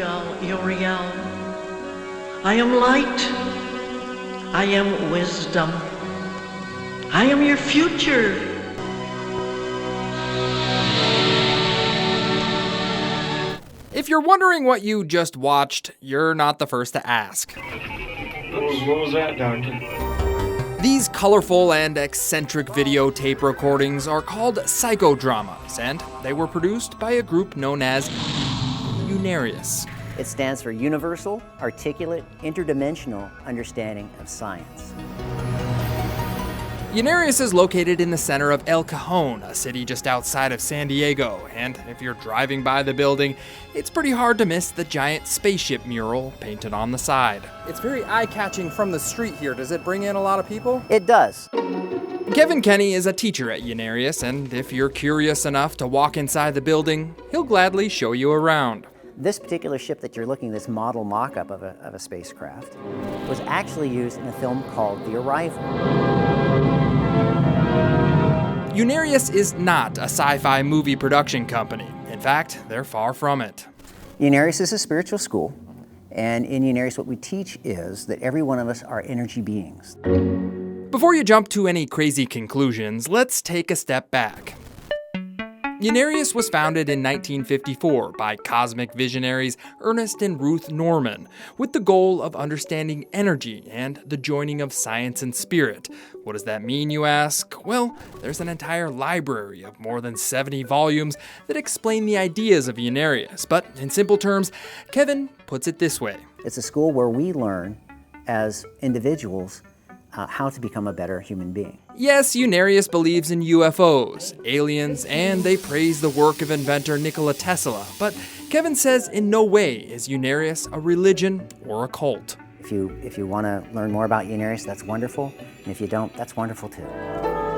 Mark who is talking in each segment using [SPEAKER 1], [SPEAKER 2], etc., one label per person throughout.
[SPEAKER 1] angel, Uriel. I am light. I am wisdom. I am your future.
[SPEAKER 2] If you're wondering what you just watched, you're not the first to ask.
[SPEAKER 3] What was that, Doctor?
[SPEAKER 2] These colorful and eccentric videotape recordings are called psychodramas, and they were produced by a group known as Unarius.
[SPEAKER 4] It stands for Universal, Articulate, Interdimensional Understanding of Science.
[SPEAKER 2] Unarius is located in the center of El Cajon, a city just outside of San Diego, and if you're driving by the building, it's pretty hard to miss the giant spaceship mural painted on the side. It's very eye-catching from the street here. Does it bring in a lot of people?
[SPEAKER 4] It does.
[SPEAKER 2] Kevin Kenny is a teacher at Unarius, and if you're curious enough to walk inside the building, he'll gladly show you around.
[SPEAKER 4] This particular ship that you're looking, this model mock-up of a spacecraft, was actually used in a film called The Arrival.
[SPEAKER 2] Unarius is not a sci-fi movie production company. In fact, they're far from it.
[SPEAKER 4] Unarius is a spiritual school, and in Unarius what we teach is that every one of us are energy beings.
[SPEAKER 2] Before you jump to any crazy conclusions, let's take a step back. Unarius was founded in 1954 by cosmic visionaries Ernest and Ruth Norman, with the goal of understanding energy and the joining of science and spirit. What does that mean, you ask? Well, there's an entire library of more than 70 volumes that explain the ideas of Unarius, but in simple terms, Kevin puts it this way.
[SPEAKER 4] It's a school where we learn as individuals how to become a better human being.
[SPEAKER 2] Yes, Unarius believes in UFOs, aliens, and they praise the work of inventor Nikola Tesla, but Kevin says in no way is Unarius a religion or a cult.
[SPEAKER 4] If you want to learn more about Unarius, that's wonderful, and if you don't, that's wonderful too.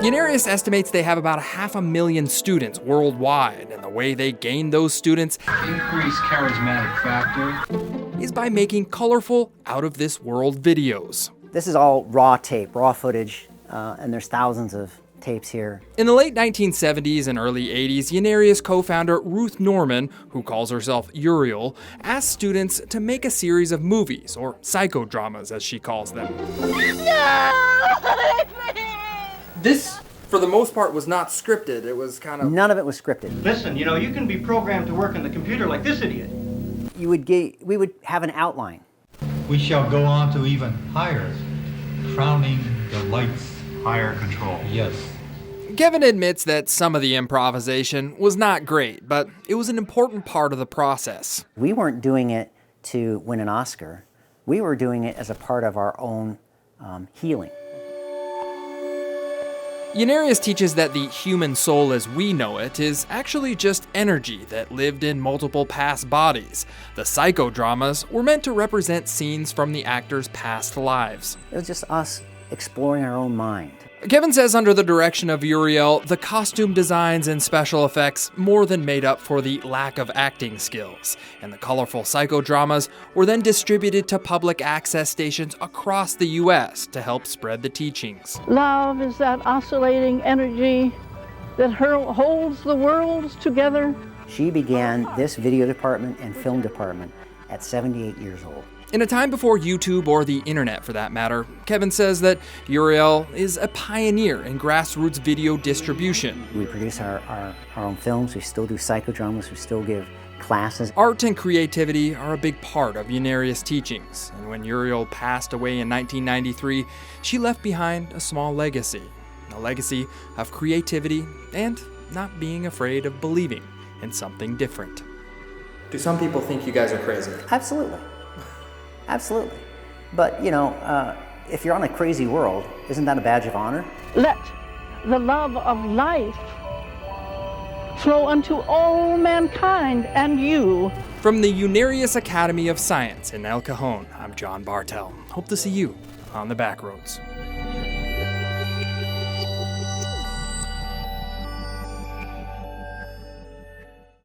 [SPEAKER 2] Unarius estimates they have about 500,000 students worldwide, and the way they gain those students
[SPEAKER 5] increased charismatic factor
[SPEAKER 2] is by making colorful, out-of-this-world videos.
[SPEAKER 4] This is all raw tape, raw footage, and there's thousands of tapes here.
[SPEAKER 2] In the late 1970s and early 80s, Unarius co-founder Ruth Norman, who calls herself Uriel, asked students to make a series of movies, or psychodramas as she calls them.
[SPEAKER 6] No!
[SPEAKER 2] This, for the most part, was not scripted. It was kind of...
[SPEAKER 4] None of it was scripted.
[SPEAKER 3] Listen, you know, you can be programmed to work on the computer like this idiot.
[SPEAKER 4] We would have an outline.
[SPEAKER 5] We shall go on to even higher, crowning the lights.
[SPEAKER 3] Higher control.
[SPEAKER 5] Yes.
[SPEAKER 2] Kevin admits that some of the improvisation was not great, but it was an important part of the process.
[SPEAKER 4] We weren't doing it to win an Oscar. We were doing it as a part of our own healing.
[SPEAKER 2] Unarius teaches that the human soul as we know it is actually just energy that lived in multiple past bodies. The psychodramas were meant to represent scenes from the actors' past lives.
[SPEAKER 4] It was just us exploring our own mind.
[SPEAKER 2] Kevin says under the direction of Uriel, the costume designs and special effects more than made up for the lack of acting skills, and the colorful psychodramas were then distributed to public access stations across the U.S. to help spread the teachings.
[SPEAKER 6] Love is that oscillating energy that holds the worlds together.
[SPEAKER 4] She began this video department and film department at 78 years old.
[SPEAKER 2] In a time before YouTube or the internet for that matter, Kevin says that Uriel is a pioneer in grassroots video distribution.
[SPEAKER 4] We produce our own films, we still do psychodramas, we still give classes.
[SPEAKER 2] Art and creativity are a big part of Unarius' teachings, and when Uriel passed away in 1993, she left behind a small legacy. A legacy of creativity and not being afraid of believing in something different. Do some people think you guys are crazy?
[SPEAKER 4] Absolutely. Absolutely. But, you know, if you're on a crazy world, isn't that a badge of honor?
[SPEAKER 6] Let the love of life flow unto all mankind and you.
[SPEAKER 2] From the Unarius Academy of Science in El Cajon, I'm John Bartell. Hope to see you on the Backroads.